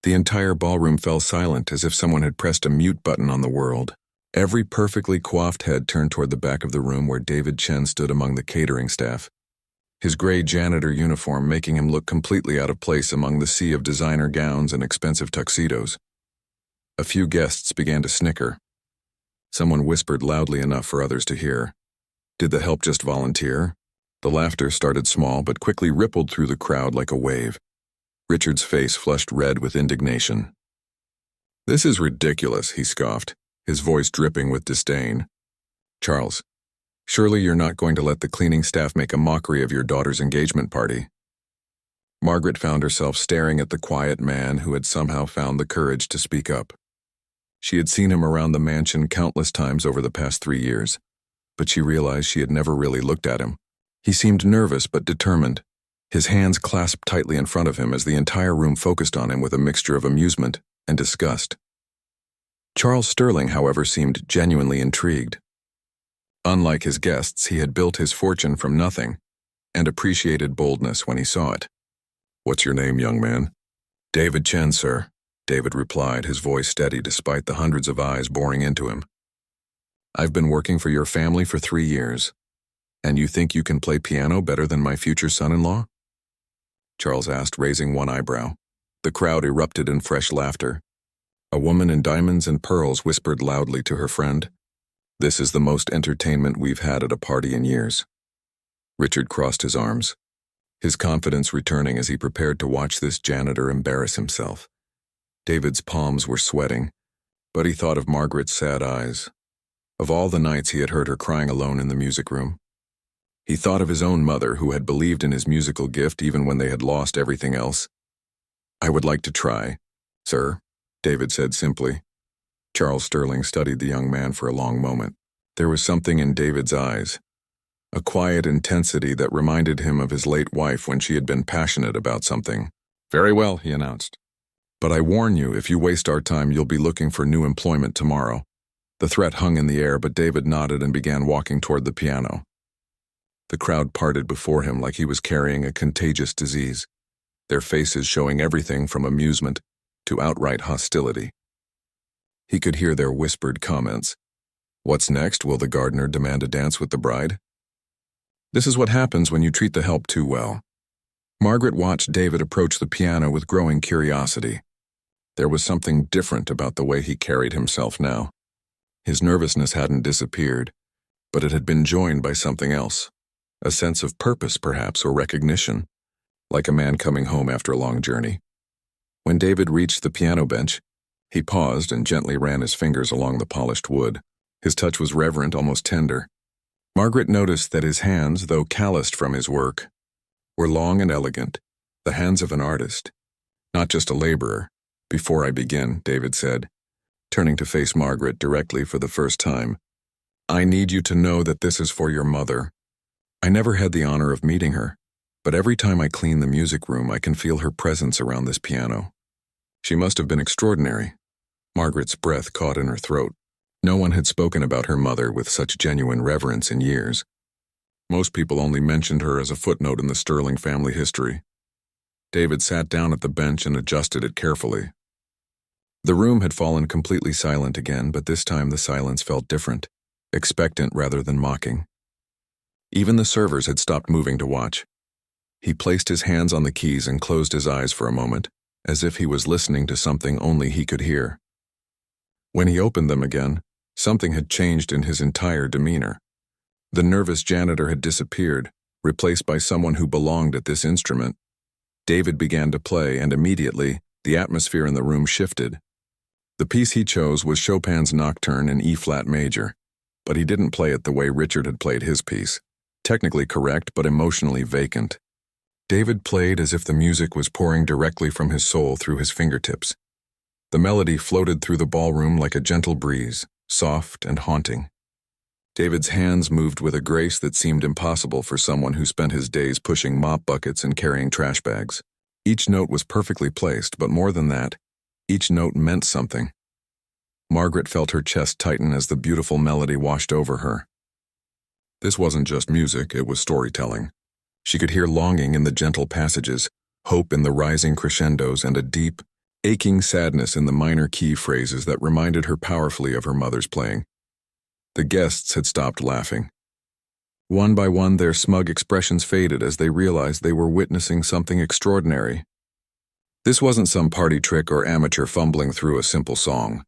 The entire ballroom fell silent as if someone had pressed a mute button on the world. Every perfectly coiffed head turned toward the back of the room where David Chen stood among the catering staff, his gray janitor uniform making him look completely out of place among the sea of designer gowns and expensive tuxedos. A few guests began to snicker. Someone whispered loudly enough for others to hear. Did the help just volunteer? The laughter started small but quickly rippled through the crowd like a wave. Richard's face flushed red with indignation. "This is ridiculous," he scoffed, his voice dripping with disdain. "Charles, surely you're not going to let the cleaning staff make a mockery of your daughter's engagement party." Margaret found herself staring at the quiet man who had somehow found the courage to speak up. She had seen him around the mansion countless times over the past 3 years, but she realized she had never really looked at him. He seemed nervous but determined, his hands clasped tightly in front of him as the entire room focused on him with a mixture of amusement and disgust. Charles Sterling, however, seemed genuinely intrigued. Unlike his guests, he had built his fortune from nothing and appreciated boldness when he saw it. "What's your name, young man?" "David Chen, sir," David replied, his voice steady despite the hundreds of eyes boring into him. "I've been working for your family for 3 years, and you think you can play piano better than my future son-in-law?" Charles asked, raising one eyebrow. The crowd erupted in fresh laughter. A woman in diamonds and pearls whispered loudly to her friend, "This is the most entertainment we've had at a party in years." Richard crossed his arms, his confidence returning as he prepared to watch this janitor embarrass himself. David's palms were sweating, but he thought of Margaret's sad eyes, of all the nights he had heard her crying alone in the music room. He thought of his own mother, who had believed in his musical gift even when they had lost everything else. "I would like to try, sir," David said simply. Charles Sterling studied the young man for a long moment. There was something in David's eyes, a quiet intensity that reminded him of his late wife when she had been passionate about something. "Very well," he announced. "But I warn you, if you waste our time, you'll be looking for new employment tomorrow." The threat hung in the air, but David nodded and began walking toward the piano. The crowd parted before him like he was carrying a contagious disease, their faces showing everything from amusement to outright hostility. He could hear their whispered comments. "What's next? Will the gardener demand a dance with the bride?" This is what happens when you treat the help too well. Margaret watched David approach the piano with growing curiosity. There was something different about the way he carried himself now. His nervousness hadn't disappeared, but it had been joined by something else. A sense of purpose, perhaps, or recognition, like a man coming home after a long journey. When David reached the piano bench, he paused and gently ran his fingers along the polished wood. His touch was reverent, almost tender. Margaret noticed that his hands, though calloused from his work, were long and elegant, the hands of an artist, not just a laborer. "Before I begin," David said, turning to face Margaret directly for the first time, "I need you to know that this is for your mother. I never had the honor of meeting her, but every time I clean the music room, I can feel her presence around this piano. She must have been extraordinary." Margaret's breath caught in her throat. No one had spoken about her mother with such genuine reverence in years. Most people only mentioned her as a footnote in the Sterling family history. David sat down at the bench and adjusted it carefully. The room had fallen completely silent again, but this time the silence felt different, expectant rather than mocking. Even the servers had stopped moving to watch. He placed his hands on the keys and closed his eyes for a moment, as if he was listening to something only he could hear. When he opened them again, something had changed in his entire demeanor. The nervous janitor had disappeared, replaced by someone who belonged at this instrument. David began to play, and immediately, the atmosphere in the room shifted. The piece he chose was Chopin's Nocturne in E-flat major, but he didn't play it the way Richard had played his piece. Technically correct, but emotionally vacant. David played as if the music was pouring directly from his soul through his fingertips. The melody floated through the ballroom like a gentle breeze, soft and haunting. David's hands moved with a grace that seemed impossible for someone who spent his days pushing mop buckets and carrying trash bags. Each note was perfectly placed, but more than that, each note meant something. Margaret felt her chest tighten as the beautiful melody washed over her. This wasn't just music, it was storytelling. She could hear longing in the gentle passages, hope in the rising crescendos, and a deep, aching sadness in the minor key phrases that reminded her powerfully of her mother's playing. The guests had stopped laughing. One by one, their smug expressions faded as they realized they were witnessing something extraordinary. This wasn't some party trick or amateur fumbling through a simple song.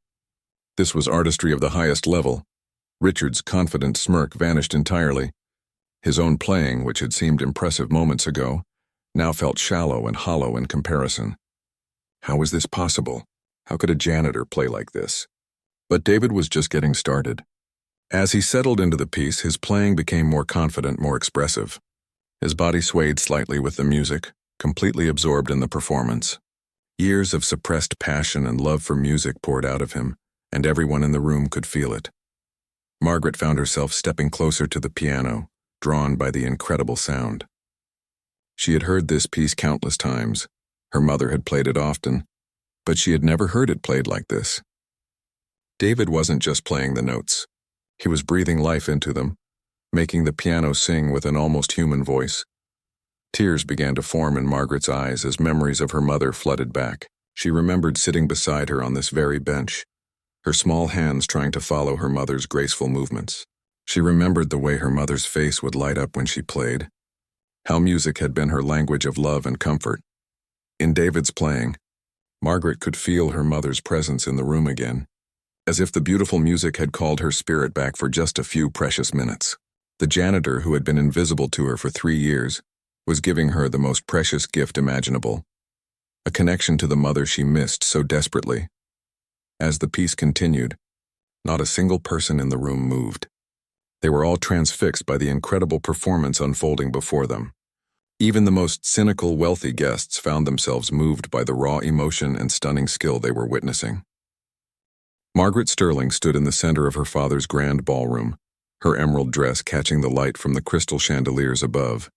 This was artistry of the highest level. Richard's confident smirk vanished entirely. His own playing, which had seemed impressive moments ago, now felt shallow and hollow in comparison. How was this possible? How could a janitor play like this? But David was just getting started. As he settled into the piece, his playing became more confident, more expressive. His body swayed slightly with the music, completely absorbed in the performance. Years of suppressed passion and love for music poured out of him, and everyone in the room could feel it. Margaret found herself stepping closer to the piano, drawn by the incredible sound. She had heard this piece countless times. Her mother had played it often, but she had never heard it played like this. David wasn't just playing the notes. He was breathing life into them, making the piano sing with an almost human voice. Tears began to form in Margaret's eyes as memories of her mother flooded back. She remembered sitting beside her on this very bench, her small hands trying to follow her mother's graceful movements. She remembered the way her mother's face would light up when she played, how music had been her language of love and comfort. In David's playing, Margaret could feel her mother's presence in the room again, as if the beautiful music had called her spirit back for just a few precious minutes. The janitor, who had been invisible to her for 3 years, was giving her the most precious gift imaginable, a connection to the mother she missed so desperately. As the piece continued, not a single person in the room moved. They were all transfixed by the incredible performance unfolding before them. Even the most cynical, wealthy guests found themselves moved by the raw emotion and stunning skill they were witnessing. Margaret Sterling stood in the center of her father's grand ballroom, her emerald dress catching the light from the crystal chandeliers above.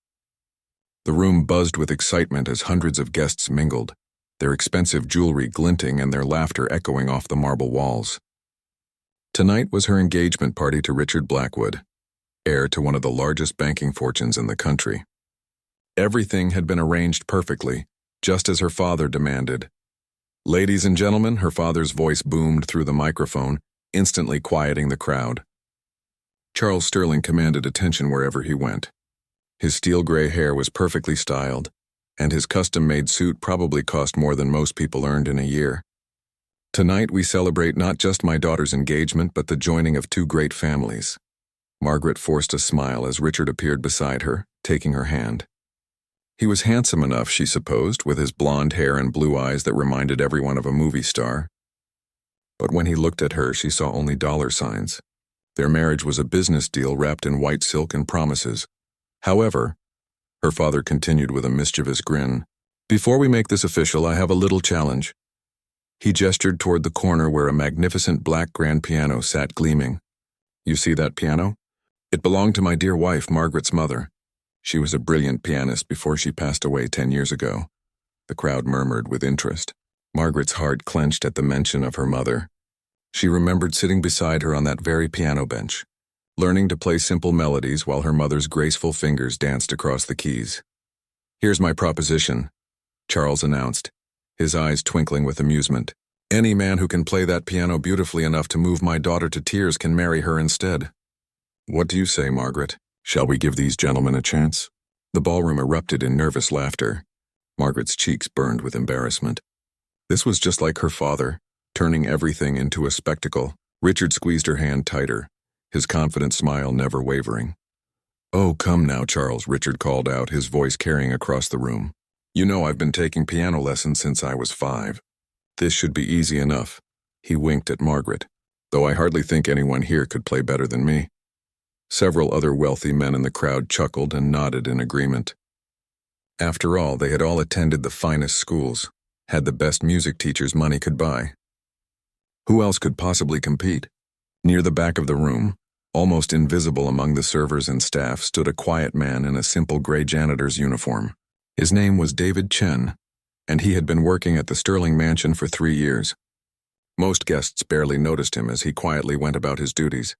The room buzzed with excitement as hundreds of guests mingled, their expensive jewelry glinting and their laughter echoing off the marble walls. Tonight was her engagement party to Richard Blackwood, heir to one of the largest banking fortunes in the country. Everything had been arranged perfectly, just as her father demanded. "Ladies and gentlemen," her father's voice boomed through the microphone, instantly quieting the crowd. Charles Sterling commanded attention wherever he went. His steel-gray hair was perfectly styled, and his custom-made suit probably cost more than most people earned in a year. "Tonight we celebrate not just my daughter's engagement, but the joining of 2 great families." Margaret forced a smile as Richard appeared beside her, taking her hand. He was handsome enough, she supposed, with his blonde hair and blue eyes that reminded everyone of a movie star. But when he looked at her, she saw only dollar signs. Their marriage was a business deal wrapped in white silk and promises. However, her father continued with a mischievous grin, "Before we make this official, I have a little challenge." He gestured toward the corner where a magnificent black grand piano sat gleaming. "You see that piano? It belonged to my dear wife, Margaret's mother. She was a brilliant pianist before she passed away 10 years ago." The crowd murmured with interest. Margaret's heart clenched at the mention of her mother. She remembered sitting beside her on that very piano bench, learning to play simple melodies while her mother's graceful fingers danced across the keys. "Here's my proposition," Charles announced, his eyes twinkling with amusement. "Any man who can play that piano beautifully enough to move my daughter to tears can marry her instead. What do you say, Margaret? Shall we give these gentlemen a chance?" The ballroom erupted in nervous laughter. Margaret's cheeks burned with embarrassment. This was just like her father, turning everything into a spectacle. Richard squeezed her hand tighter, his confident smile never wavering. "Oh, come now, Charles," Richard called out, his voice carrying across the room. "You know I've been taking piano lessons since I was 5. This should be easy enough." He winked at Margaret, "though I hardly think anyone here could play better than me." Several other wealthy men in the crowd chuckled and nodded in agreement. After all, they had all attended the finest schools, had the best music teachers money could buy. Who else could possibly compete? Near the back of the room, almost invisible among the servers and staff, stood a quiet man in a simple gray janitor's uniform. His name was David Chen, and he had been working at the Sterling mansion for 3 years. Most guests barely noticed him as he quietly went about his duties,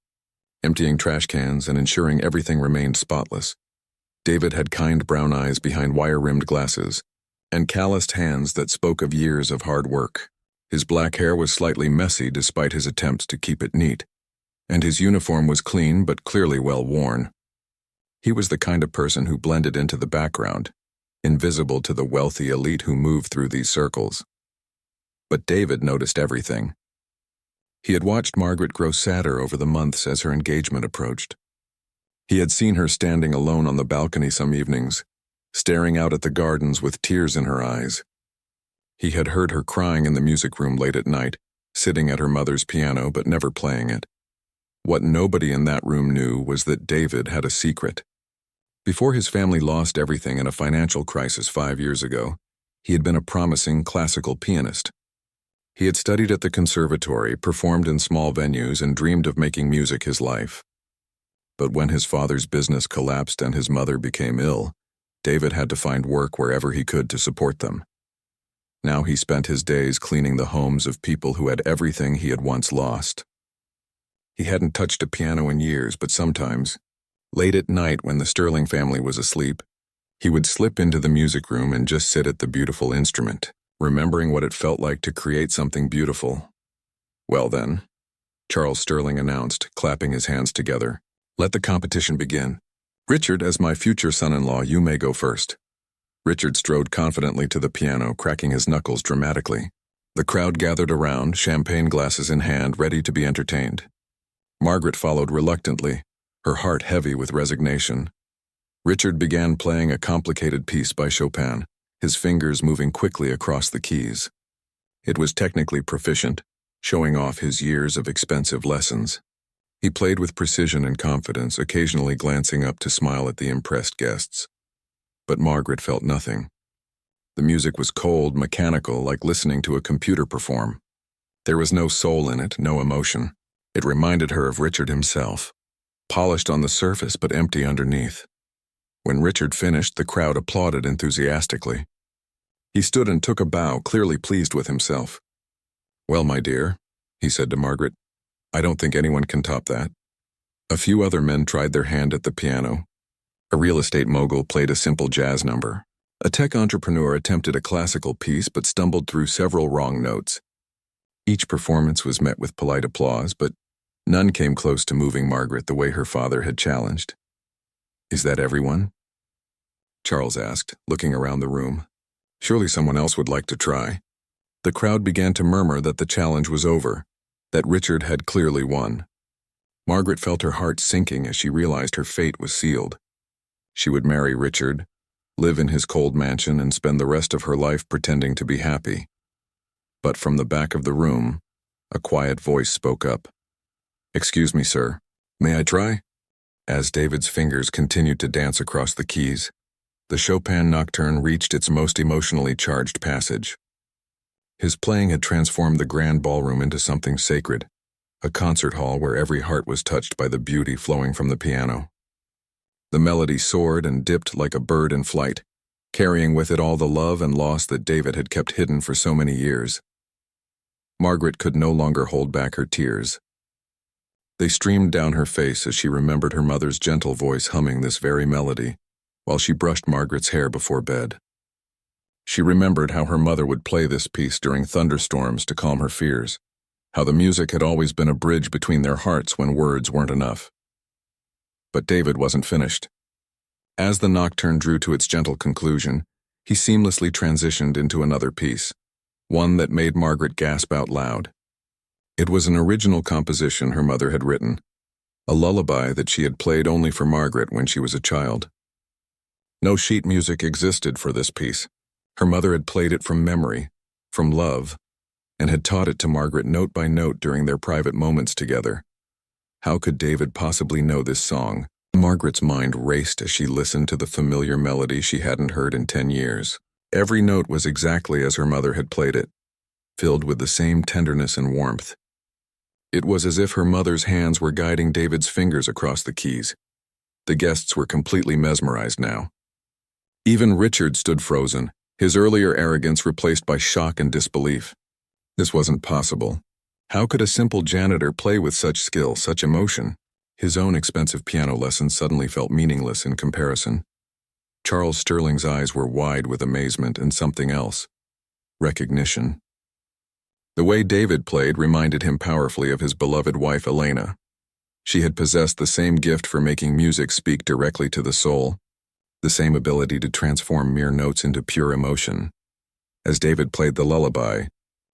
emptying trash cans and ensuring everything remained spotless. David had kind brown eyes behind wire-rimmed glasses, and calloused hands that spoke of years of hard work. His black hair was slightly messy despite his attempts to keep it neat, and his uniform was clean but clearly well worn. He was the kind of person who blended into the background, invisible to the wealthy elite who moved through these circles. But David noticed everything. He had watched Margaret grow sadder over the months as her engagement approached. He had seen her standing alone on the balcony some evenings, staring out at the gardens with tears in her eyes. He had heard her crying in the music room late at night, sitting at her mother's piano but never playing it. What nobody in that room knew was that David had a secret. Before his family lost everything in a financial crisis 5 years ago, he had been a promising classical pianist. He had studied at the conservatory, performed in small venues, and dreamed of making music his life. But when his father's business collapsed and his mother became ill, David had to find work wherever he could to support them. Now he spent his days cleaning the homes of people who had everything he had once lost. He hadn't touched a piano in years, but sometimes, late at night when the Sterling family was asleep, he would slip into the music room and just sit at the beautiful instrument, remembering what it felt like to create something beautiful. "Well then," Charles Sterling announced, clapping his hands together, "let the competition begin. Richard, as my future son-in-law, you may go first." Richard strode confidently to the piano, cracking his knuckles dramatically. The crowd gathered around, champagne glasses in hand, ready to be entertained. Margaret followed reluctantly, her heart heavy with resignation. Richard began playing a complicated piece by Chopin, his fingers moving quickly across the keys. It was technically proficient, showing off his years of expensive lessons. He played with precision and confidence, occasionally glancing up to smile at the impressed guests. But Margaret felt nothing. The music was cold, mechanical, like listening to a computer perform. There was no soul in it, no emotion. It reminded her of Richard himself, polished on the surface but empty underneath. When Richard finished, the crowd applauded enthusiastically. He stood and took a bow, clearly pleased with himself. "Well, my dear," he said to Margaret, "I don't think anyone can top that." A few other men tried their hand at the piano. A real estate mogul played a simple jazz number. A tech entrepreneur attempted a classical piece but stumbled through several wrong notes. Each performance was met with polite applause, but none came close to moving Margaret the way her father had challenged. "Is that everyone?" Charles asked, looking around the room. Surely someone else would like to try. The crowd began to murmur that the challenge was over, that Richard had clearly won. Margaret felt her heart sinking as she realized her fate was sealed. She would marry Richard, live in his cold mansion, and spend the rest of her life pretending to be happy. But from the back of the room, a quiet voice spoke up. "Excuse me, sir. May I try?" As David's fingers continued to dance across the keys, the Chopin nocturne reached its most emotionally charged passage. His playing had transformed the grand ballroom into something sacred, a concert hall where every heart was touched by the beauty flowing from the piano. The melody soared and dipped like a bird in flight, carrying with it all the love and loss that David had kept hidden for so many years. Margaret could no longer hold back her tears. They streamed down her face as she remembered her mother's gentle voice humming this very melody, while she brushed Margaret's hair before bed. She remembered how her mother would play this piece during thunderstorms to calm her fears, how the music had always been a bridge between their hearts when words weren't enough. But David wasn't finished. As the nocturne drew to its gentle conclusion, he seamlessly transitioned into another piece, one that made Margaret gasp out loud. It was an original composition her mother had written, a lullaby that she had played only for Margaret when she was a child. No sheet music existed for this piece. Her mother had played it from memory, from love, and had taught it to Margaret note by note during their private moments together. How could David possibly know this song? Margaret's mind raced as she listened to the familiar melody she hadn't heard in 10 years. Every note was exactly as her mother had played it, filled with the same tenderness and warmth. It was as if her mother's hands were guiding David's fingers across the keys. The guests were completely mesmerized now. Even Richard stood frozen, his earlier arrogance replaced by shock and disbelief. This wasn't possible. How could a simple janitor play with such skill, such emotion? His own expensive piano lessons suddenly felt meaningless in comparison. Charles Sterling's eyes were wide with amazement and something else. Recognition. The way David played reminded him powerfully of his beloved wife Elena. She had possessed the same gift for making music speak directly to the soul, the same ability to transform mere notes into pure emotion. As David played the lullaby,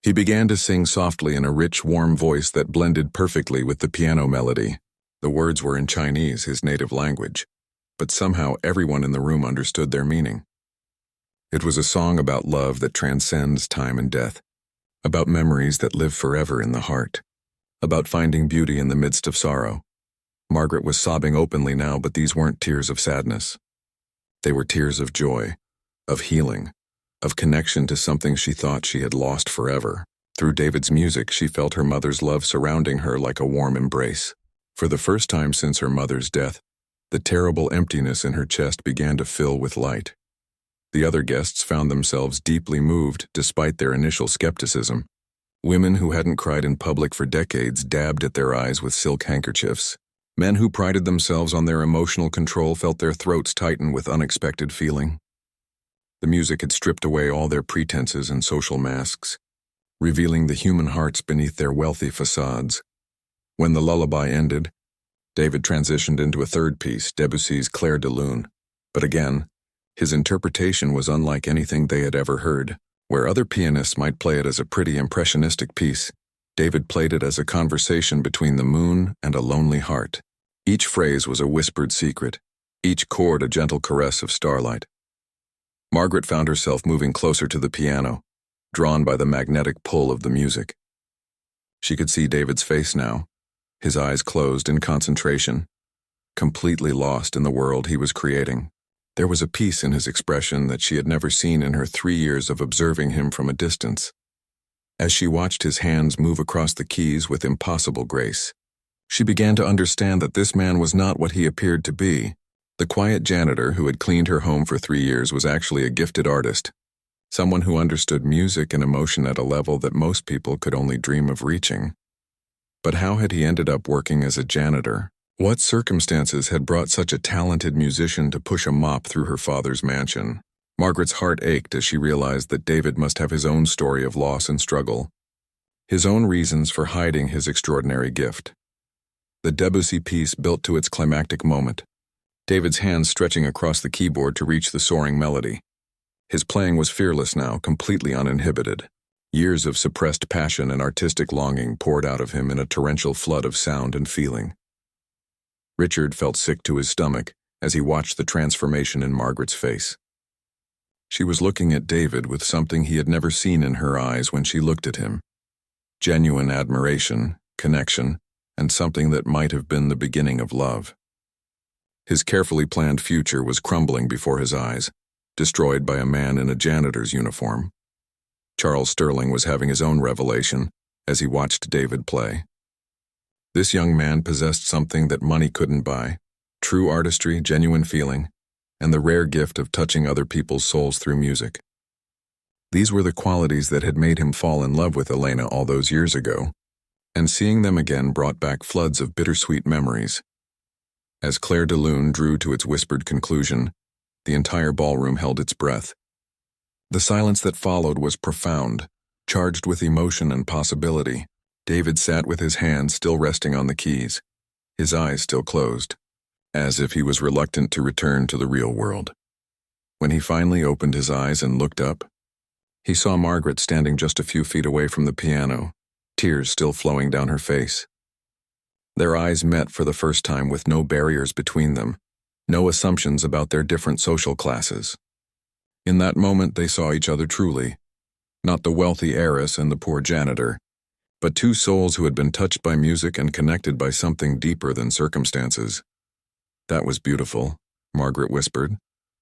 he began to sing softly in a rich, warm voice that blended perfectly with the piano melody. The words were in Chinese, his native language, but somehow everyone in the room understood their meaning. It was a song about love that transcends time and death, about memories that live forever in the heart, about finding beauty in the midst of sorrow. Margaret was sobbing openly now, but these weren't tears of sadness. They were tears of joy, of healing, of connection to something she thought she had lost forever. Through David's music, she felt her mother's love surrounding her like a warm embrace. For the first time since her mother's death, the terrible emptiness in her chest began to fill with light. The other guests found themselves deeply moved despite their initial skepticism. Women who hadn't cried in public for decades dabbed at their eyes with silk handkerchiefs. Men who prided themselves on their emotional control felt their throats tighten with unexpected feeling. The music had stripped away all their pretenses and social masks, revealing the human hearts beneath their wealthy facades. When the lullaby ended, David transitioned into a third piece, Debussy's Clair de Lune. But again, his interpretation was unlike anything they had ever heard. Where other pianists might play it as a pretty impressionistic piece, David played it as a conversation between the moon and a lonely heart. Each phrase was a whispered secret, each chord a gentle caress of starlight. Margaret found herself moving closer to the piano, drawn by the magnetic pull of the music. She could see David's face now, his eyes closed in concentration, completely lost in the world he was creating. There was a peace in his expression that she had never seen in her 3 years of observing him from a distance. As she watched his hands move across the keys with impossible grace, she began to understand that this man was not what he appeared to be. The quiet janitor who had cleaned her home for 3 years was actually a gifted artist, someone who understood music and emotion at a level that most people could only dream of reaching. But how had he ended up working as a janitor? What circumstances had brought such a talented musician to push a mop through her father's mansion? Margaret's heart ached as she realized that David must have his own story of loss and struggle, his own reasons for hiding his extraordinary gift. The Debussy piece built to its climactic moment, David's hands stretching across the keyboard to reach the soaring melody. His playing was fearless now, completely uninhibited. Years of suppressed passion and artistic longing poured out of him in a torrential flood of sound and feeling. Richard felt sick to his stomach as he watched the transformation in Margaret's face. She was looking at David with something he had never seen in her eyes when she looked at him. Genuine admiration, connection, and something that might have been the beginning of love. His carefully planned future was crumbling before his eyes, destroyed by a man in a janitor's uniform. Charles Sterling was having his own revelation as he watched David play. This young man possessed something that money couldn't buy: true artistry, genuine feeling, and the rare gift of touching other people's souls through music. These were the qualities that had made him fall in love with Elena all those years ago, and seeing them again brought back floods of bittersweet memories. As Clair de Lune drew to its whispered conclusion, the entire ballroom held its breath. The silence that followed was profound, charged with emotion and possibility. David sat with his hands still resting on the keys, his eyes still closed, as if he was reluctant to return to the real world. When he finally opened his eyes and looked up, he saw Margaret standing just a few feet away from the piano, tears still flowing down her face. Their eyes met for the first time with no barriers between them, no assumptions about their different social classes. In that moment they saw each other truly, not the wealthy heiress and the poor janitor, but two souls who had been touched by music and connected by something deeper than circumstances. "That was beautiful," Margaret whispered,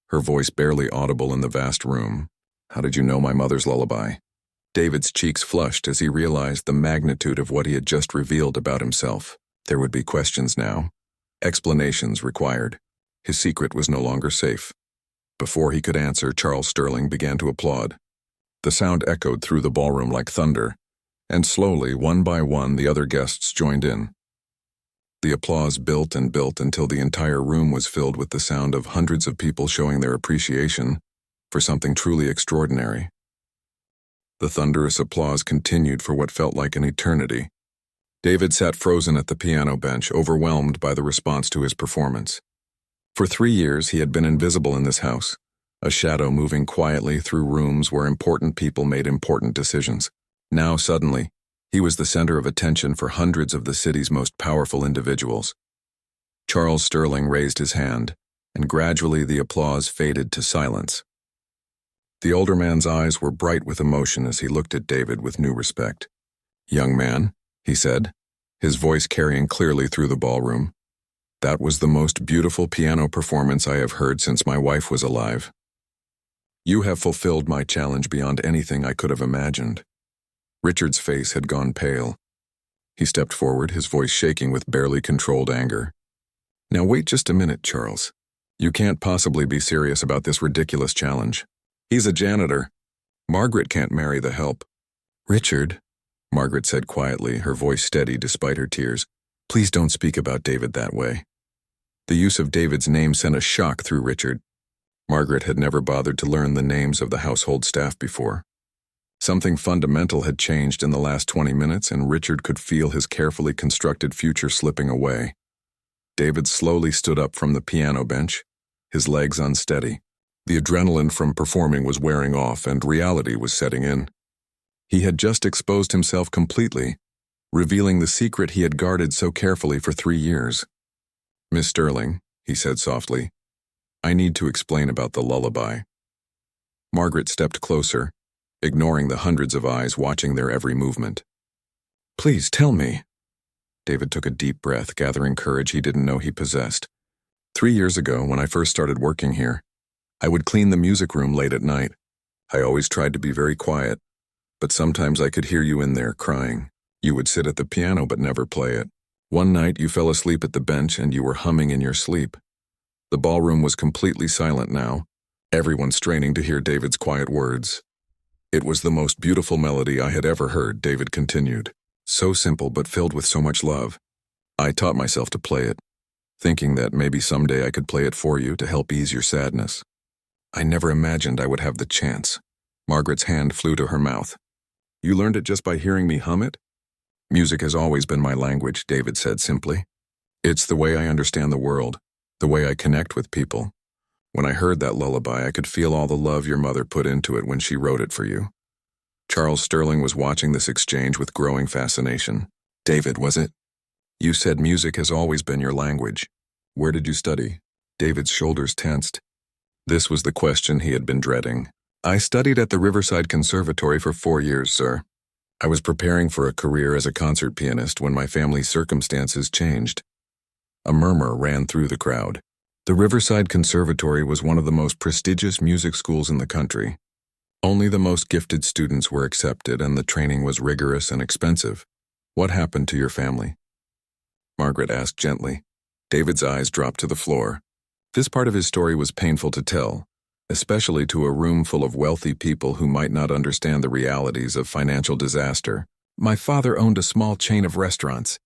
her voice barely audible in the vast room. "How did you know my mother's lullaby?" David's cheeks flushed as he realized the magnitude of what he had just revealed about himself. There would be questions now, explanations required. His secret was no longer safe. Before he could answer, Charles Sterling began to applaud. The sound echoed through the ballroom like thunder, and slowly, one by one, the other guests joined in. The applause built and built until the entire room was filled with the sound of hundreds of people showing their appreciation for something truly extraordinary. The thunderous applause continued for what felt like an eternity. David sat frozen at the piano bench, overwhelmed by the response to his performance. For 3 years, he had been invisible in this house, a shadow moving quietly through rooms where important people made important decisions. Now, suddenly, he was the center of attention for hundreds of the city's most powerful individuals. Charles Sterling raised his hand, and gradually the applause faded to silence. The older man's eyes were bright with emotion as he looked at David with new respect. "Young man," he said, his voice carrying clearly through the ballroom, "that was the most beautiful piano performance I have heard since my wife was alive. You have fulfilled my challenge beyond anything I could have imagined." Richard's face had gone pale. He stepped forward, his voice shaking with barely controlled anger. "Now wait just a minute, Charles. You can't possibly be serious about this ridiculous challenge. He's a janitor. Margaret can't marry the help." "Richard," Margaret said quietly, her voice steady despite her tears, "please don't speak about David that way." The use of David's name sent a shock through Richard. Margaret had never bothered to learn the names of the household staff before. Something fundamental had changed in the last 20 minutes, and Richard could feel his carefully constructed future slipping away. David slowly stood up from the piano bench, his legs unsteady. The adrenaline from performing was wearing off, and reality was setting in. He had just exposed himself completely, revealing the secret he had guarded so carefully for 3 years. "Miss Sterling," he said softly, "I need to explain about the lullaby." Margaret stepped closer, ignoring the hundreds of eyes watching their every movement. "Please tell me." David took a deep breath, gathering courage he didn't know he possessed. 3 years ago, when I first started working here, I would clean the music room late at night. I always tried to be very quiet, but sometimes I could hear you in there crying. You would sit at the piano but never play it. One night you fell asleep at the bench and you were humming in your sleep. The ballroom was completely silent now, everyone straining to hear David's quiet words. "It was the most beautiful melody I had ever heard," David continued. "So simple but filled with so much love. I taught myself to play it, thinking that maybe someday I could play it for you to help ease your sadness. I never imagined I would have the chance." Margaret's hand flew to her mouth. "You learned it just by hearing me hum it?" "Music has always been my language," David said simply. "It's the way I understand the world, the way I connect with people. When I heard that lullaby, I could feel all the love your mother put into it when she wrote it for you." Charles Sterling was watching this exchange with growing fascination. "David, was it? You said music has always been your language. Where did you study?" David's shoulders tensed. This was the question he had been dreading. "I studied at the Riverside Conservatory for 4 years, sir. I was preparing for a career as a concert pianist when my family's circumstances changed." A murmur ran through the crowd. The Riverside Conservatory was one of the most prestigious music schools in the country. Only the most gifted students were accepted, and the training was rigorous and expensive. "What happened to your family?" Margaret asked gently. David's eyes dropped to the floor. This part of his story was painful to tell, especially to a room full of wealthy people who might not understand the realities of financial disaster. "My father owned a small chain of restaurants.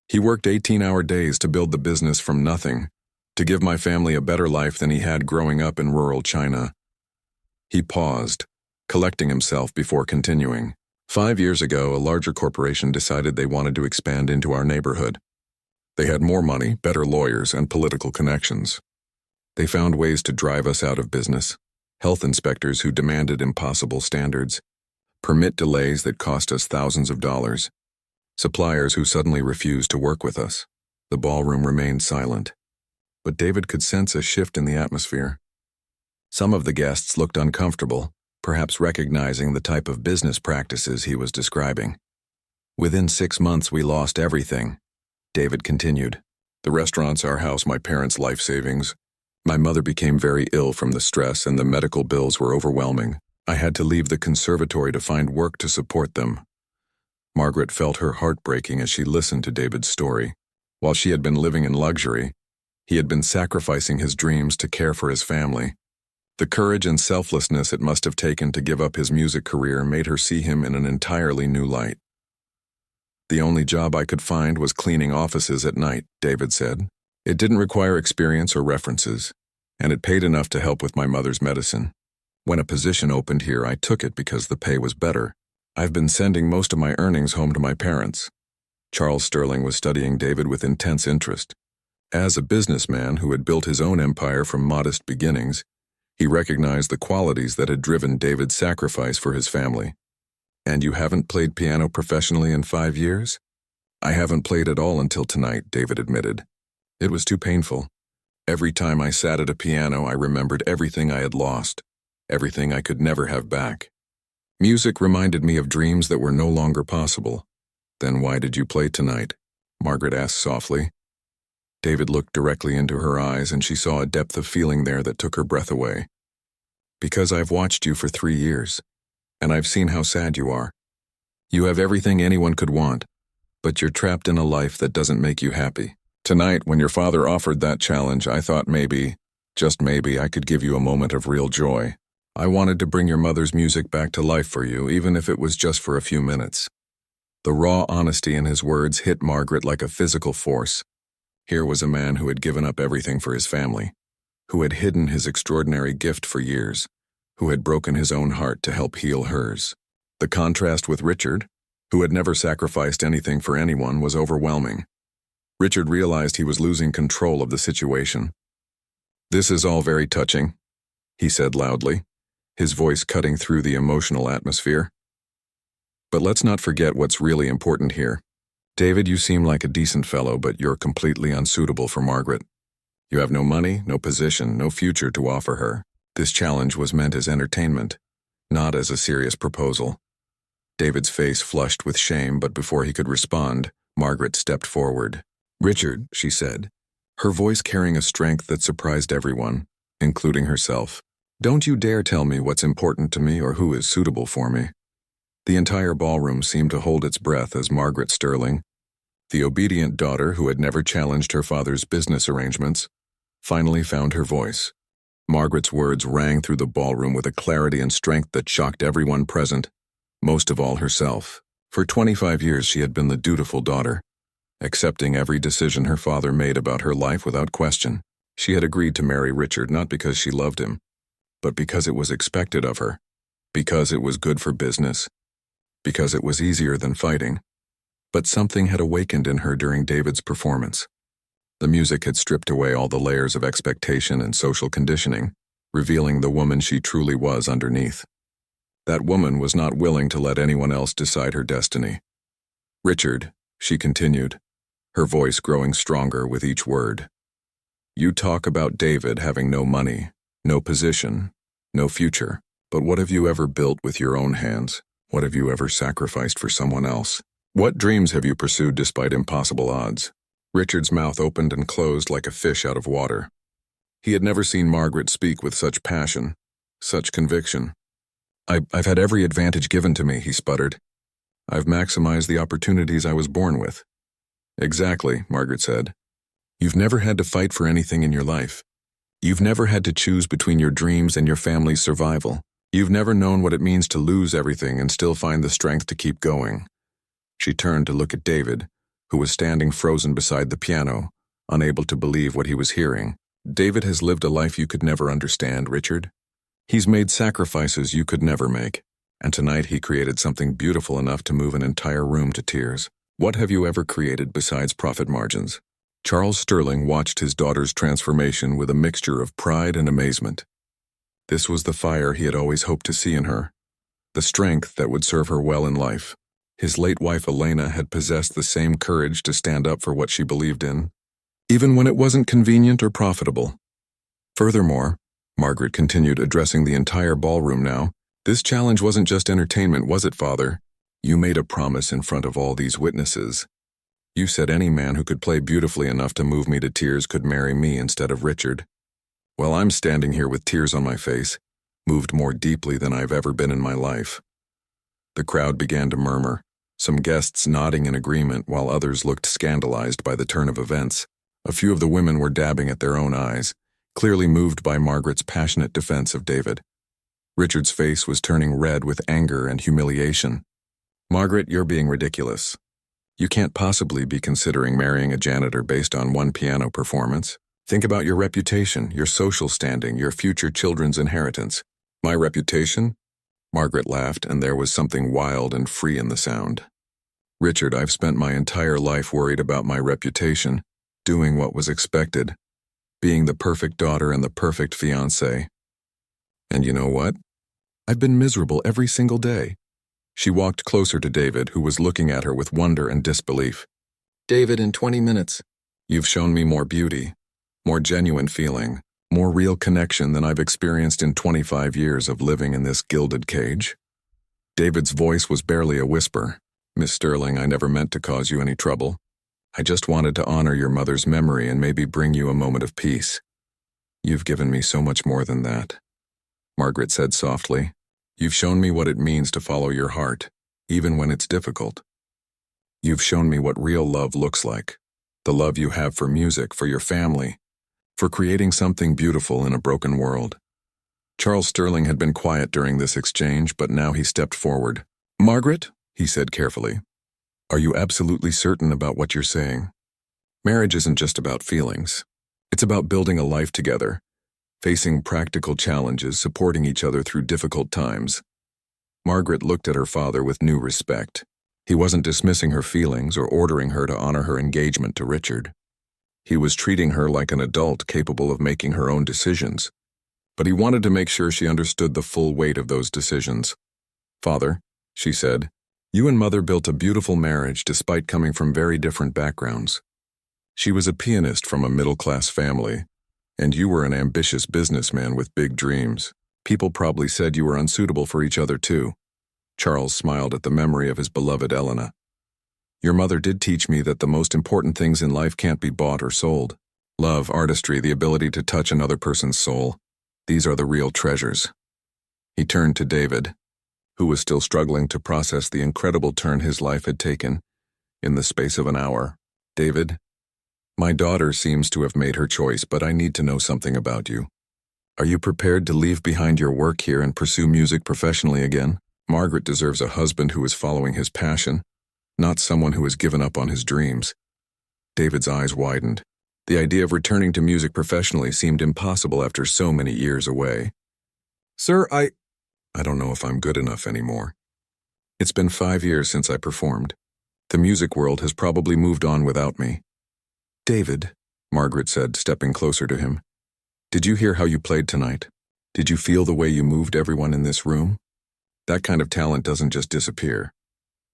He worked 18-hour days to build the business from nothing, to give my family a better life than he had growing up in rural China." He paused, collecting himself before continuing. 5 years ago, a larger corporation decided they wanted to expand into our neighborhood. They had more money, better lawyers, and political connections. They found ways to drive us out of business. Health inspectors who demanded impossible standards. Permit delays that cost us thousands of dollars. Suppliers who suddenly refused to work with us. The ballroom remained silent. But David could sense a shift in the atmosphere. Some of the guests looked uncomfortable, perhaps recognizing the type of business practices he was describing. "Within 6 months we lost everything," David continued. "The restaurants, our house, my parents' life savings. My mother became very ill from the stress, and the medical bills were overwhelming. I had to leave the conservatory to find work to support them." Margaret felt her heart breaking as she listened to David's story. While she had been living in luxury, he had been sacrificing his dreams to care for his family. The courage and selflessness it must have taken to give up his music career made her see him in an entirely new light. The only job I could find was cleaning offices at night, David said. It didn't require experience or references, and it paid enough to help with my mother's medicine. When a position opened here, I took it because the pay was better. I've been sending most of my earnings home to my parents. Charles Sterling was studying David with intense interest. As a businessman who had built his own empire from modest beginnings, he recognized the qualities that had driven David's sacrifice for his family. And you haven't played piano professionally in 5 years? I haven't played at all until tonight, David admitted. It was too painful. Every time I sat at a piano, I remembered everything I had lost, everything I could never have back. Music reminded me of dreams that were no longer possible. Then why did you play tonight? Margaret asked softly. David looked directly into her eyes, and she saw a depth of feeling there that took her breath away. Because I've watched you for 3 years, and I've seen how sad you are. You have everything anyone could want, but you're trapped in a life that doesn't make you happy. Tonight, when your father offered that challenge, I thought maybe, just maybe, I could give you a moment of real joy. I wanted to bring your mother's music back to life for you, even if it was just for a few minutes. The raw honesty in his words hit Margaret like a physical force. Here was a man who had given up everything for his family, who had hidden his extraordinary gift for years, who had broken his own heart to help heal hers. The contrast with Richard, who had never sacrificed anything for anyone, was overwhelming. Richard realized he was losing control of the situation. "This is all very touching," he said loudly, his voice cutting through the emotional atmosphere. "But let's not forget what's really important here. David, you seem like a decent fellow, but you're completely unsuitable for Margaret. You have no money, no position, no future to offer her. This challenge was meant as entertainment, not as a serious proposal." David's face flushed with shame, but before he could respond, Margaret stepped forward. "Richard," she said, her voice carrying a strength that surprised everyone, including herself. "Don't you dare tell me what's important to me or who is suitable for me." The entire ballroom seemed to hold its breath as Margaret Sterling, the obedient daughter who had never challenged her father's business arrangements, finally found her voice. Margaret's words rang through the ballroom with a clarity and strength that shocked everyone present, most of all herself. For 25 years she had been the dutiful daughter, accepting every decision her father made about her life without question. She had agreed to marry Richard not because she loved him, but because it was expected of her, because it was good for business, because it was easier than fighting. But something had awakened in her during David's performance. The music had stripped away all the layers of expectation and social conditioning, revealing the woman she truly was underneath. That woman was not willing to let anyone else decide her destiny. "Richard," she continued, her voice growing stronger with each word. "You talk about David having no money, no position, no future, but what have you ever built with your own hands? What have you ever sacrificed for someone else? What dreams have you pursued despite impossible odds?" Richard's mouth opened and closed like a fish out of water. He had never seen Margaret speak with such passion, such conviction. I've had every advantage given to me," he sputtered. "I've maximized the opportunities I was born with." "Exactly," Margaret said. "You've never had to fight for anything in your life. You've never had to choose between your dreams and your family's survival. You've never known what it means to lose everything and still find the strength to keep going." She turned to look at David, who was standing frozen beside the piano, unable to believe what he was hearing. "David has lived a life you could never understand, Richard. He's made sacrifices you could never make, and tonight he created something beautiful enough to move an entire room to tears. What have you ever created besides profit margins?" Charles Sterling watched his daughter's transformation with a mixture of pride and amazement. This was the fire he had always hoped to see in her, the strength that would serve her well in life. His late wife Elena had possessed the same courage to stand up for what she believed in, even when it wasn't convenient or profitable. Furthermore, Margaret continued, addressing the entire ballroom now, "This challenge wasn't just entertainment, was it, Father? You made a promise in front of all these witnesses. You said any man who could play beautifully enough to move me to tears could marry me instead of Richard. Well, I'm standing here with tears on my face, moved more deeply than I've ever been in my life." The crowd began to murmur, some guests nodding in agreement while others looked scandalized by the turn of events. A few of the women were dabbing at their own eyes, clearly moved by Margaret's passionate defense of David. Richard's face was turning red with anger and humiliation. "Margaret, you're being ridiculous. You can't possibly be considering marrying a janitor based on one piano performance. Think about your reputation, your social standing, your future children's inheritance. My reputation? Margaret laughed, and there was something wild and free in the sound. Richard, I've spent my entire life worried about my reputation, doing what was expected, being the perfect daughter and the perfect fiancée. And you know what? I've been miserable every single day. She walked closer to David, who was looking at her with wonder and disbelief. David, in 20 minutes, you've shown me more beauty, more genuine feeling, more real connection than I've experienced in 25 years of living in this gilded cage. David's voice was barely a whisper. Miss Sterling, I never meant to cause you any trouble. I just wanted to honor your mother's memory and maybe bring you a moment of peace. You've given me so much more than that. Margaret said softly. You've shown me what it means to follow your heart, even when it's difficult. You've shown me what real love looks like, the love you have for music, for your family, for creating something beautiful in a broken world. Charles Sterling had been quiet during this exchange, but now he stepped forward. Margaret, he said carefully, are you absolutely certain about what you're saying? Marriage isn't just about feelings. It's about building a life together, facing practical challenges, supporting each other through difficult times. Margaret looked at her father with new respect. He wasn't dismissing her feelings or ordering her to honor her engagement to Richard. He was treating her like an adult capable of making her own decisions. But he wanted to make sure she understood the full weight of those decisions. Father, she said, you and Mother built a beautiful marriage despite coming from very different backgrounds. She was a pianist from a middle-class family, and you were an ambitious businessman with big dreams. People probably said you were unsuitable for each other too. Charles smiled at the memory of his beloved Elena. Your mother did teach me that the most important things in life can't be bought or sold. Love, artistry, the ability to touch another person's soul. These are the real treasures. He turned to David, who was still struggling to process the incredible turn his life had taken in the space of an hour. David, my daughter seems to have made her choice, but I need to know something about you. Are you prepared to leave behind your work here and pursue music professionally again? Margaret deserves a husband who is following his passion, not someone who has given up on his dreams. David's eyes widened. The idea of returning to music professionally seemed impossible after so many years away. Sir, I don't know if I'm good enough anymore. It's been 5 years since I performed. The music world has probably moved on without me. David, Margaret said, stepping closer to him, did you hear how you played tonight? Did you feel the way you moved everyone in this room? That kind of talent doesn't just disappear.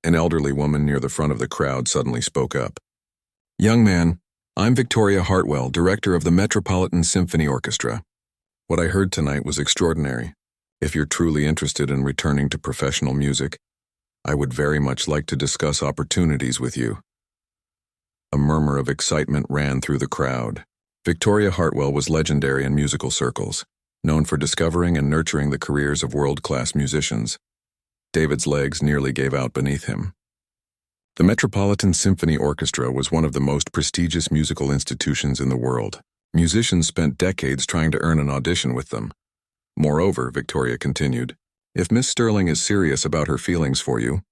An elderly woman near the front of the crowd suddenly spoke up. Young man, I'm Victoria Hartwell, director of the Metropolitan Symphony Orchestra. What I heard tonight was extraordinary. If you're truly interested in returning to professional music, I would very much like to discuss opportunities with you. A murmur of excitement ran through the crowd. Victoria Hartwell was legendary in musical circles, known for discovering and nurturing the careers of world-class musicians. David's legs nearly gave out beneath him. The Metropolitan Symphony Orchestra was one of the most prestigious musical institutions in the world. Musicians spent decades trying to earn an audition with them. Moreover, Victoria continued, if Miss Sterling is serious about her feelings for you,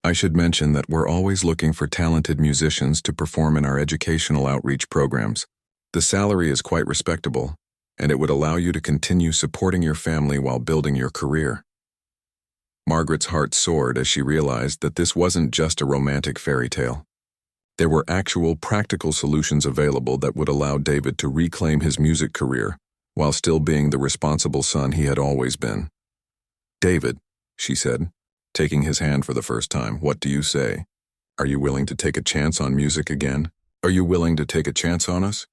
I should mention that we're always looking for talented musicians to perform in our educational outreach programs. The salary is quite respectable, and it would allow you to continue supporting your family while building your career. Margaret's heart soared as she realized that this wasn't just a romantic fairy tale. There were actual practical solutions available that would allow David to reclaim his music career while still being the responsible son he had always been. David, she said, taking his hand for the first time, what do you say? Are you willing to take a chance on music again? Are you willing to take a chance on us?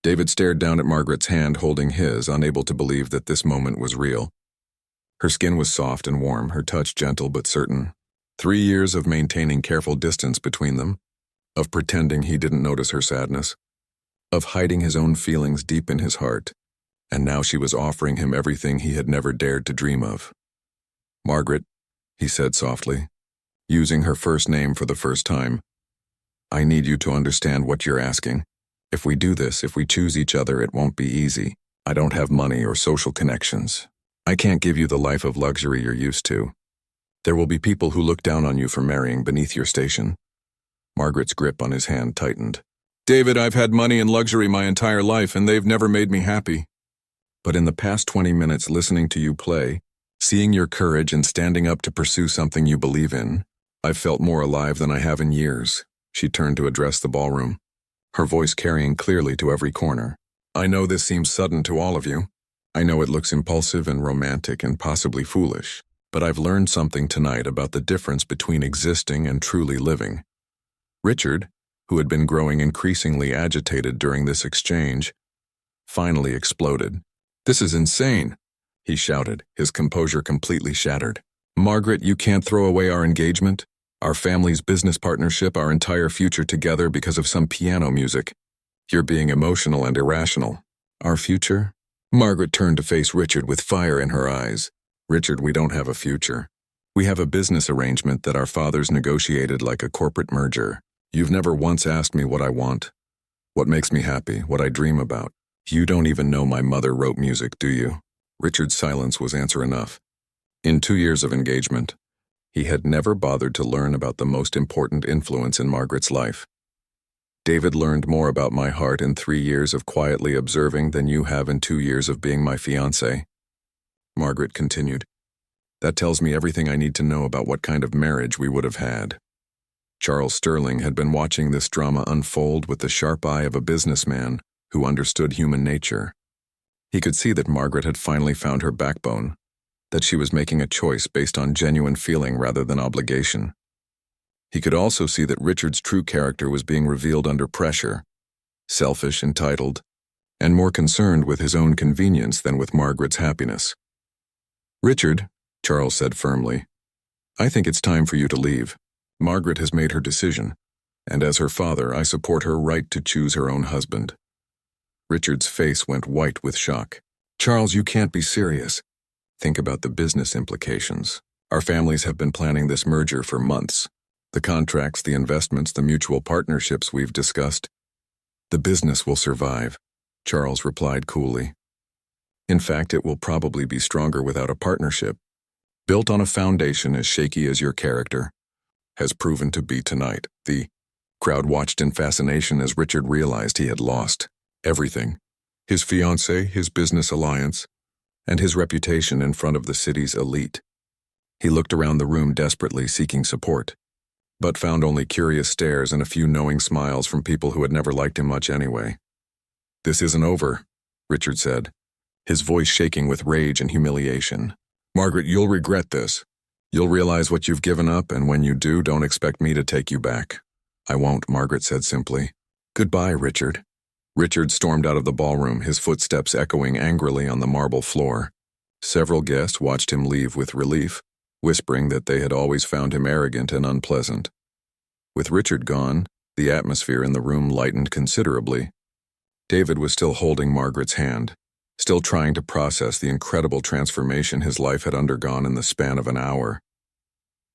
David stared down at Margaret's hand holding his, unable to believe that this moment was real. Her skin was soft and warm, her touch gentle but certain. 3 years of maintaining careful distance between them, of pretending he didn't notice her sadness, of hiding his own feelings deep in his heart, and now she was offering him everything he had never dared to dream of. Margaret, he said softly, using her first name for the first time, I need you to understand what you're asking. If we do this, if we choose each other, it won't be easy. I don't have money or social connections. I can't give you the life of luxury you're used to. There will be people who look down on you for marrying beneath your station. Margaret's grip on his hand tightened. David, I've had money and luxury my entire life, and they've never made me happy. But in the past 20 minutes listening to you play, seeing your courage and standing up to pursue something you believe in, I've felt more alive than I have in years. She turned to address the ballroom, her voice carrying clearly to every corner. I know this seems sudden to all of you. I know it looks impulsive and romantic and possibly foolish, but I've learned something tonight about the difference between existing and truly living. Richard, who had been growing increasingly agitated during this exchange, finally exploded. This is insane, he shouted, his composure completely shattered. Margaret, you can't throw away our engagement, our family's business partnership, our entire future together because of some piano music. You're being emotional and irrational. Our future? Margaret turned to face Richard with fire in her eyes. Richard, we don't have a future. We have a business arrangement that our fathers negotiated like a corporate merger. You've never once asked me what I want, what makes me happy, what I dream about. You don't even know my mother wrote music, do you? Richard's silence was answer enough. In 2 years of engagement, he had never bothered to learn about the most important influence in Margaret's life. David learned more about my heart in 3 years of quietly observing than you have in 2 years of being my fiancé. Margaret continued. That tells me everything I need to know about what kind of marriage we would have had. Charles Sterling had been watching this drama unfold with the sharp eye of a businessman who understood human nature. He could see that Margaret had finally found her backbone, that she was making a choice based on genuine feeling rather than obligation. He could also see that Richard's true character was being revealed under pressure, selfish, entitled, and more concerned with his own convenience than with Margaret's happiness. Richard, Charles said firmly, I think it's time for you to leave. Margaret has made her decision, and as her father, I support her right to choose her own husband. Richard's face went white with shock. Charles, you can't be serious. Think about the business implications. Our families have been planning this merger for months. The contracts, the investments, the mutual partnerships we've discussed. The business will survive, Charles replied coolly. In fact, it will probably be stronger without a partnership, built on a foundation as shaky as your character has proven to be tonight. The crowd watched in fascination as Richard realized he had lost everything. His fiancée, his business alliance, and his reputation in front of the city's elite. He looked around the room desperately seeking support, but found only curious stares and a few knowing smiles from people who had never liked him much anyway. This isn't over, Richard said, his voice shaking with rage and humiliation. Margaret, you'll regret this. You'll realize what you've given up, and when you do, don't expect me to take you back. I won't, Margaret said simply. Goodbye, Richard. Richard stormed out of the ballroom, his footsteps echoing angrily on the marble floor. Several guests watched him leave with relief, whispering that they had always found him arrogant and unpleasant. With Richard gone, the atmosphere in the room lightened considerably. David was still holding Margaret's hand, still trying to process the incredible transformation his life had undergone in the span of an hour.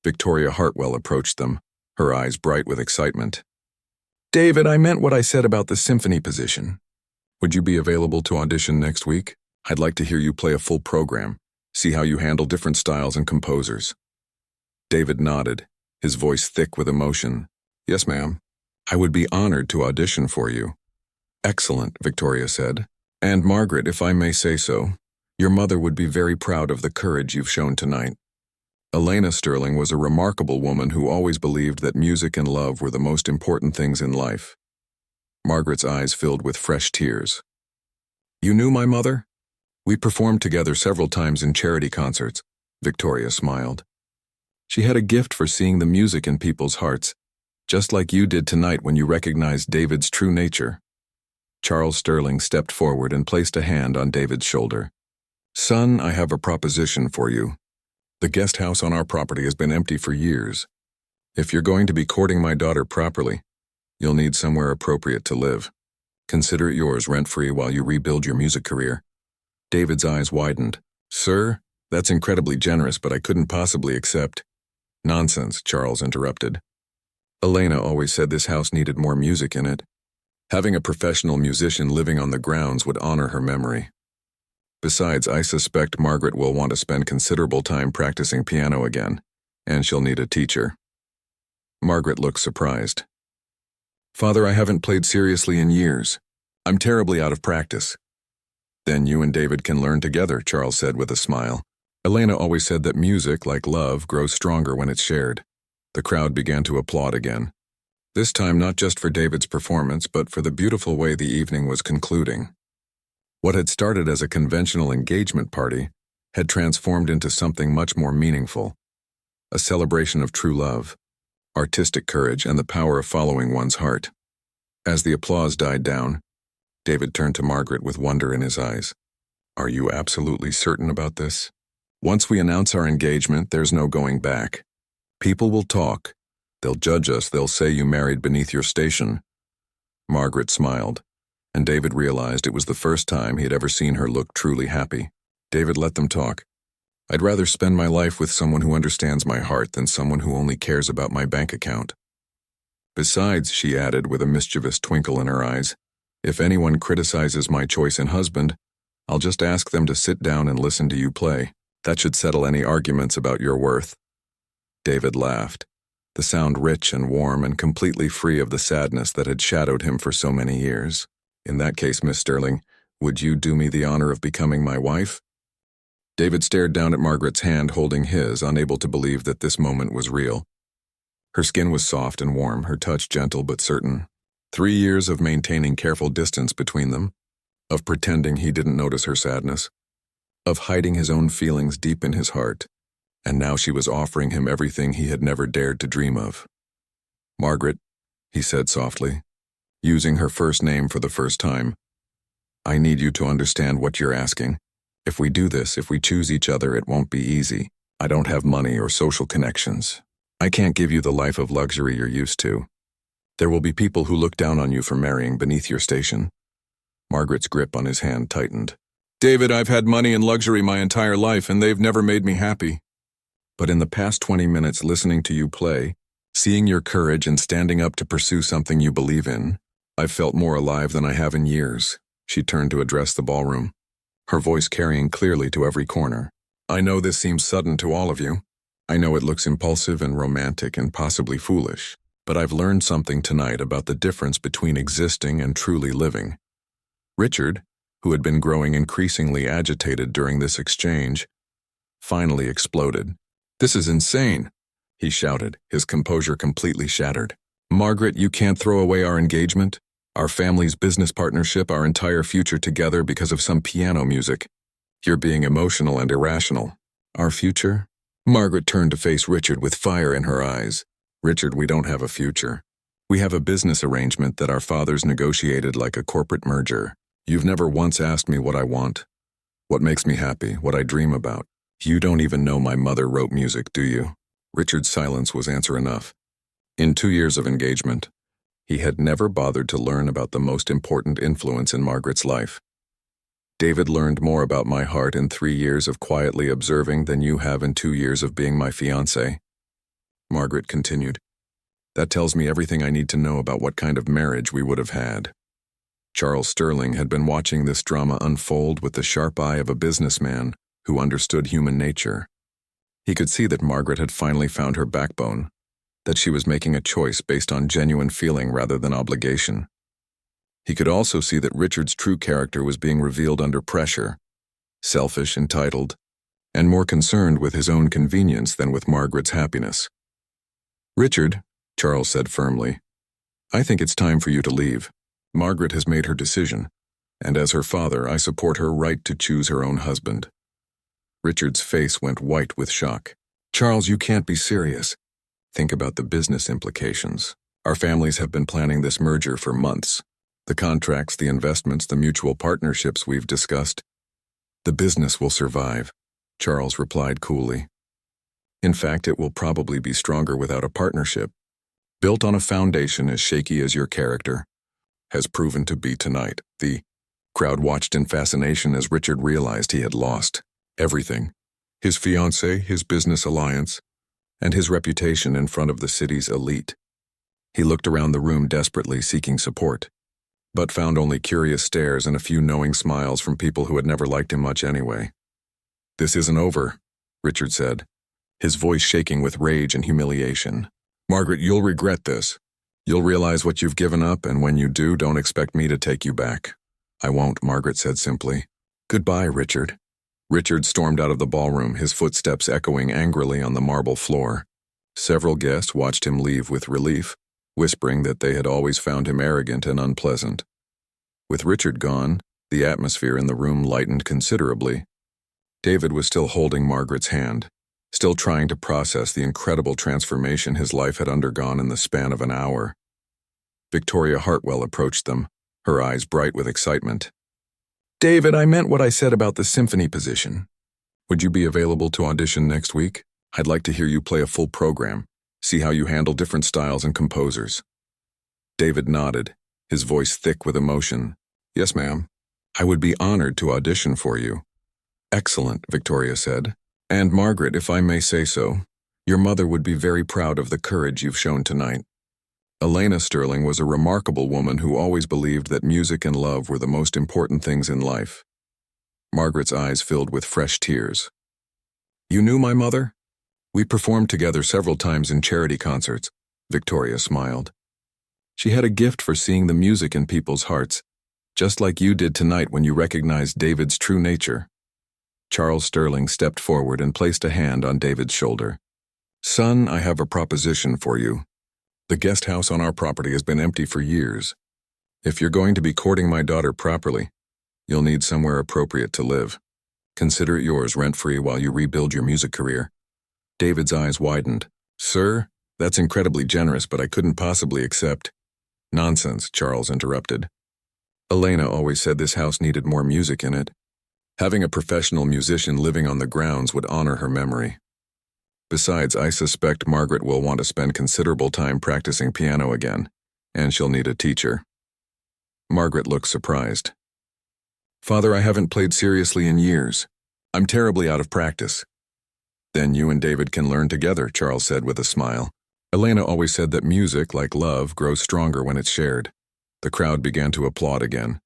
Victoria Hartwell approached them, her eyes bright with excitement. David, I meant what I said about the symphony position. Would you be available to audition next week? I'd like to hear you play a full program, see how you handle different styles and composers. David nodded, his voice thick with emotion. Yes, ma'am. I would be honored to audition for you. Excellent, Victoria said. And Margaret, if I may say so, your mother would be very proud of the courage you've shown tonight. Elena Sterling was a remarkable woman who always believed that music and love were the most important things in life. Margaret's eyes filled with fresh tears. You knew my mother? We performed together several times in charity concerts, Victoria smiled. She had a gift for seeing the music in people's hearts, just like you did tonight when you recognized David's true nature. Charles Sterling stepped forward and placed a hand on David's shoulder. Son, I have a proposition for you. The guest house on our property has been empty for years. If you're going to be courting my daughter properly, you'll need somewhere appropriate to live. Consider it yours rent-free while you rebuild your music career. David's eyes widened. Sir, that's incredibly generous, but I couldn't possibly accept. Nonsense, Charles interrupted. Elena always said this house needed more music in it. Having a professional musician living on the grounds would honor her memory. Besides, I suspect Margaret will want to spend considerable time practicing piano again, and she'll need a teacher. Margaret looked surprised. Father, I haven't played seriously in years. I'm terribly out of practice. Then you and David can learn together, Charles said with a smile. Elena always said that music, like love, grows stronger when it's shared. The crowd began to applaud again. This time not just for David's performance, but for the beautiful way the evening was concluding. What had started as a conventional engagement party had transformed into something much more meaningful. A celebration of true love, artistic courage, and the power of following one's heart. As the applause died down, David turned to Margaret with wonder in his eyes. Are you absolutely certain about this? Once we announce our engagement, there's no going back. People will talk. They'll judge us. They'll say you married beneath your station. Margaret smiled, and David realized it was the first time he had ever seen her look truly happy. David let them talk. I'd rather spend my life with someone who understands my heart than someone who only cares about my bank account. Besides, she added with a mischievous twinkle in her eyes, if anyone criticizes my choice in husband, I'll just ask them to sit down and listen to you play. That should settle any arguments about your worth. David laughed, the sound rich and warm and completely free of the sadness that had shadowed him for so many years. In that case, Miss Sterling, would you do me the honor of becoming my wife? David stared down at Margaret's hand holding his, unable to believe that this moment was real. Her skin was soft and warm, her touch gentle but certain. 3 years of maintaining careful distance between them, of pretending he didn't notice her sadness, of hiding his own feelings deep in his heart, and now she was offering him everything he had never dared to dream of. Margaret, he said softly, using her first name for the first time, I need you to understand what you're asking. If we do this, if we choose each other, it won't be easy. I don't have money or social connections. I can't give you the life of luxury you're used to. There will be people who look down on you for marrying beneath your station. Margaret's grip on his hand tightened. David, I've had money and luxury my entire life, and they've never made me happy. But in the past 20 minutes listening to you play, seeing your courage and standing up to pursue something you believe in, I've felt more alive than I have in years. She turned to address the ballroom, her voice carrying clearly to every corner. I know this seems sudden to all of you. I know it looks impulsive and romantic and possibly foolish, but I've learned something tonight about the difference between existing and truly living. Richard, who had been growing increasingly agitated during this exchange, finally exploded. This is insane, he shouted, his composure completely shattered. Margaret, you can't throw away our engagement, our family's business partnership, our entire future together because of some piano music. You're being emotional and irrational. Our future? Margaret turned to face Richard with fire in her eyes. Richard, we don't have a future. We have a business arrangement that our fathers negotiated like a corporate merger. You've never once asked me what I want, what makes me happy, what I dream about. You don't even know my mother wrote music, do you? Richard's silence was answer enough. In 2 years of engagement, he had never bothered to learn about the most important influence in Margaret's life. David learned more about my heart in 3 years of quietly observing than you have in 2 years of being my fiancé. Margaret continued. That tells me everything I need to know about what kind of marriage we would have had. Charles Sterling had been watching this drama unfold with the sharp eye of a businessman who understood human nature. He could see that Margaret had finally found her backbone, that she was making a choice based on genuine feeling rather than obligation. He could also see that Richard's true character was being revealed under pressure, selfish, entitled, and more concerned with his own convenience than with Margaret's happiness. Richard, Charles said firmly, I think it's time for you to leave. Margaret has made her decision, and as her father, I support her right to choose her own husband. Richard's face went white with shock. Charles, you can't be serious. Think about the business implications. Our families have been planning this merger for months. The contracts, the investments, the mutual partnerships we've discussed. The business will survive, Charles replied coolly. In fact, it will probably be stronger without a partnership. Built on a foundation as shaky as your character, has proven to be tonight. The crowd watched in fascination as Richard realized he had lost everything. His fiancée, his business alliance, and his reputation in front of the city's elite. He looked around the room desperately seeking support, but found only curious stares and a few knowing smiles from people who had never liked him much anyway. This isn't over, Richard said, his voice shaking with rage and humiliation. Margaret, you'll regret this. You'll realize what you've given up, and when you do, don't expect me to take you back. I won't, Margaret said simply. Goodbye, Richard. Richard stormed out of the ballroom, his footsteps echoing angrily on the marble floor. Several guests watched him leave with relief, whispering that they had always found him arrogant and unpleasant. With Richard gone, the atmosphere in the room lightened considerably. David was still holding Margaret's hand, still trying to process the incredible transformation his life had undergone in the span of an hour. Victoria Hartwell approached them, her eyes bright with excitement. David, I meant what I said about the symphony position. Would you be available to audition next week? I'd like to hear you play a full program, see how you handle different styles and composers. David nodded, his voice thick with emotion. Yes, ma'am. I would be honored to audition for you. Excellent, Victoria said. And Margaret, if I may say so, your mother would be very proud of the courage you've shown tonight. Elena Sterling was a remarkable woman who always believed that music and love were the most important things in life. Margaret's eyes filled with fresh tears. You knew my mother? We performed together several times in charity concerts, Victoria smiled. She had a gift for seeing the music in people's hearts, just like you did tonight when you recognized David's true nature. Charles Sterling stepped forward and placed a hand on David's shoulder. Son, I have a proposition for you. The guest house on our property has been empty for years. If you're going to be courting my daughter properly, you'll need somewhere appropriate to live. Consider it yours rent-free while you rebuild your music career. David's eyes widened. Sir, that's incredibly generous, but I couldn't possibly accept. Nonsense, Charles interrupted. Elena always said this house needed more music in it. Having a professional musician living on the grounds would honor her memory. Besides, I suspect Margaret will want to spend considerable time practicing piano again, and she'll need a teacher. Margaret looked surprised. Father, I haven't played seriously in years. I'm terribly out of practice. Then you and David can learn together, Charles said with a smile. Elena always said that music, like love, grows stronger when it's shared. The crowd began to applaud again.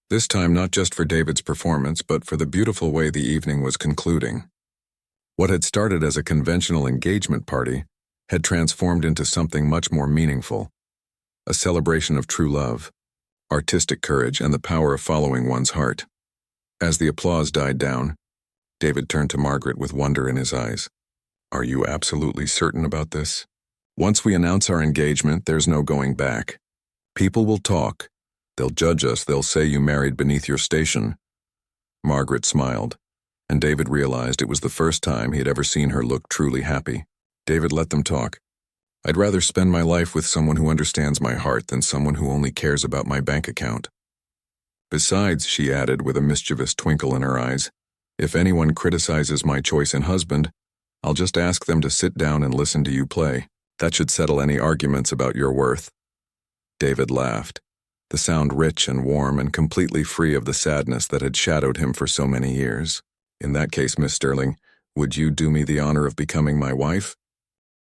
This time not just for David's performance, but for the beautiful way the evening was concluding. What had started as a conventional engagement party had transformed into something much more meaningful. A celebration of true love, artistic courage, and the power of following one's heart. As the applause died down, David turned to Margaret with wonder in his eyes. Are you absolutely certain about this? Once we announce our engagement, there's no going back. People will talk. They'll judge us. They'll say you married beneath your station. Margaret smiled, and David realized it was the first time he had ever seen her look truly happy. David, let them talk. I'd rather spend my life with someone who understands my heart than someone who only cares about my bank account. Besides, she added with a mischievous twinkle in her eyes, if anyone criticizes my choice in husband, I'll just ask them to sit down and listen to you play. That should settle any arguments about your worth. David laughed, the sound rich and warm and completely free of the sadness that had shadowed him for so many years. In that case, Miss Sterling, would you do me the honor of becoming my wife?